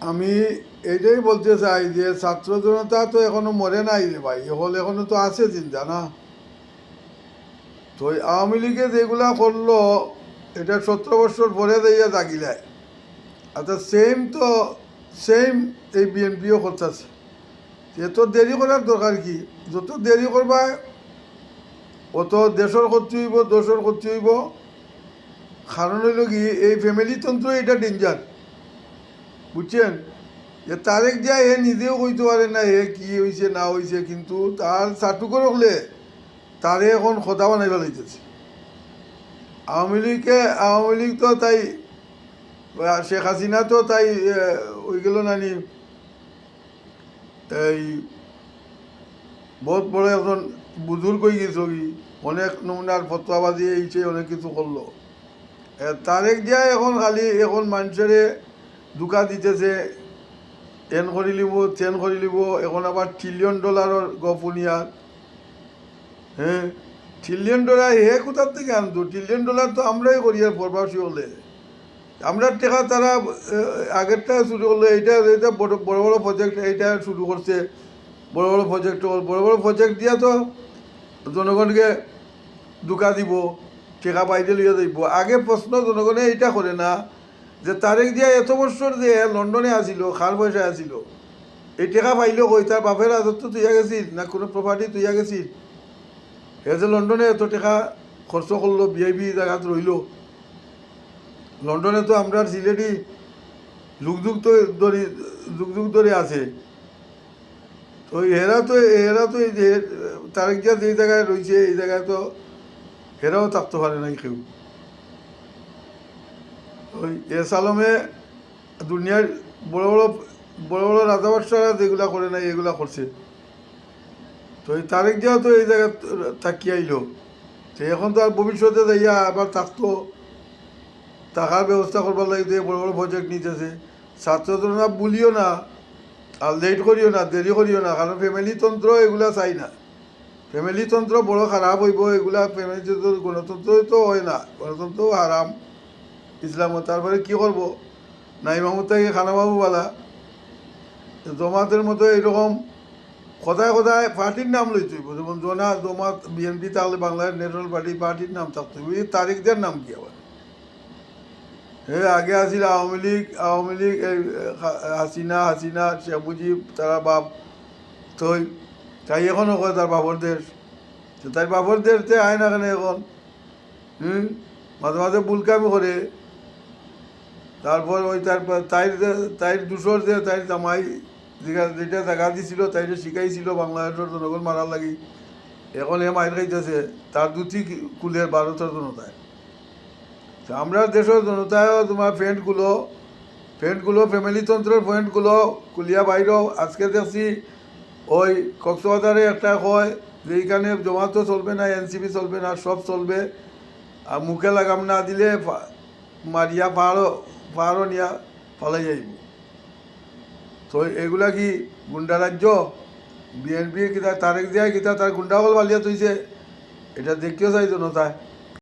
আমি এইটাই বলতে চাই যে ছাত্র জনতা তো এখনো মরে নাই রে ভাই, এখন এখনো তো আছে চিন্তা না। তো ওই আওয়ামী লীগে যেগুলা করলো, এটা 17 বছর পরে দিয়ে জাগিলায়। আচ্ছা সেম তো, সেম এই বিএনপিও করতেছে। এত দেরি করার দরকার কি? যত দেরি করবা অত দেশের ক্ষতি হইব, দোষের ক্ষতি হইব। কারণ হইল কি, এই ফ্যামিলি তন্ত্র এটা ডেঞ্জার, বুঝছেন? যে তারেক যা এ নিজেও কইতে পারে না হে কি হয়েছে না হয়েছে, কিন্তু তার চাটু করে হলে তারে এখন খোদা বানাই ফেলাইতেছে। আওয়ামী লীগ তো তাই, শেখ হাসিনা তো তাই ওই গেল নানি, এই বহুত বড় এখন বুজুর্গ হয়ে গেছে, অনেক নমুনার ফতোয়াবাজি এইছে, অনেক কিছু করলো। তারেক দিয়া এখন খালি এখন মানুষের ধোকা দিতেছে, এন করে লিব তেন করে লিব। এখন আবার $1 ট্রিলিয়ন গপুনিয়ার। হ্যাঁ, $1 ট্রিলিয়ন হে কোথার থেকে আনতো? $1 ট্রিলিয়ন তো আমরাই করি আর প্রবাসী হলে। আমরা টেকা তারা আগেরটা শুরু করলো, এইটা এইটা বড় বড় বড় প্রজেক্ট এইটা শুরু করছে। বড় বড় প্রজেক্ট, বড় বড় প্রজেক্ট দিয়া তো জনগণকে ধোকা দিব, টেকা পাইতে লিয়ে দিব। আগে প্রশ্ন জনগণে এইটা করে না যে তারেক দিয়া এত বছর যে লন্ডনে আসিল, খার পয়সায় আসিল, এই টেকা পাইল কই? তার বাপের রাজত্ব তুইয়া গেছিল না কোনো প্রপার্টি তুইয়া গেছিল? হে যে লন্ডনে এত টাকা খরচ করলো, ভিআইপি জায়গাত রইল। লন্ডনে তো আমরা সিলেটি যুগ যুগ তো ধরে, যুগ যুগ ধরে আছে। তো এরা তো এই যে তারেক জিয়া যে জায়গায় রয়েছে, এই জায়গায় তো এরাও থাকতে পারে নাই কেউ। ওই এস আলমে দুনিয়ার বড় বড় বড় বড় রাজাবাদশারা যেগুলা করে নাই এগুলা করছে। তো এই তারেক জিয়া তো এই জায়গায় তাকিয়ে আইলো। তো এখন তো আর ভবিষ্যতে যাইয়া আবার থাকতো, টাকার ব্যবস্থা করবার লাগে বড় বড় প্রজেক্ট নিতেছে। ছাত্রজনরা বলিও না, আর লেট করিও না, দেরি করিও না, কারণ ফ্যামিলি তন্ত্র এগুলা চাই না। ফ্যামিলি তন্ত্র বড় খারাপ হইব এগুলা। ফ্যামিলি তন্ত্র, গণতন্ত্র তো হয় না, গণতন্ত্র হারাম ইসলামও। তারপরে কি করব? নাই মাহমুদ থেকে খানা বাবু বালা, জমাতের মতো এরকম কোথায় কোথায় পার্টির নাম লইতে হইব। যেমন জমাত বিএনপি, তাহলে বাংলাদেশ ন্যাশনাল পার্টি, পার্টির নাম থাকতে হইব। এই তারিখদের নাম কি আবার? আগে আছিল আওয়ামী লীগ এই হাসিনা শেখ মুজিব তারা বাপ। তই তাই এখনও কয় তার বাবর দেশ। তো তাই বাবর দেশতে আয় না কেন এখন? মাঝে মাঝে বুলকামি করে। তারপর ওই তাইর দুশোর যে তাইর জামাই যেটা জায়গা দিছিল, তাইরে শিখাইছিল বাংলাদেশের জনগণ মারার লাগি, এখন এ মাইর খাইতেছে তার দুটি কুলের ভারতের জনতায়। আমরা দেশের জনতায়ও তোমার ফ্রেন্ডগুলো ফ্যামিলি তন্ত্রের ফ্রেন্ডগুলো কুলিয়া বাইরেও আজকে দেখছি ওই কক্সবাজারে একটা কয় যে এইখানে জমাতো চলবে না, এনসিপি চলবে না, সব চলবে, আর মুখে লাগাম না দিলে মারিয়া পাহাড়ও নিয়া ফালাই যাইব। তো এগুলা কি গুন্ডা রাজ্য? বিএনপি কিতা তারেক জিয়া কিতা তার গুন্ডাগল বালিয়া তৈছে, এটা দেখতেও চাই জনতায়।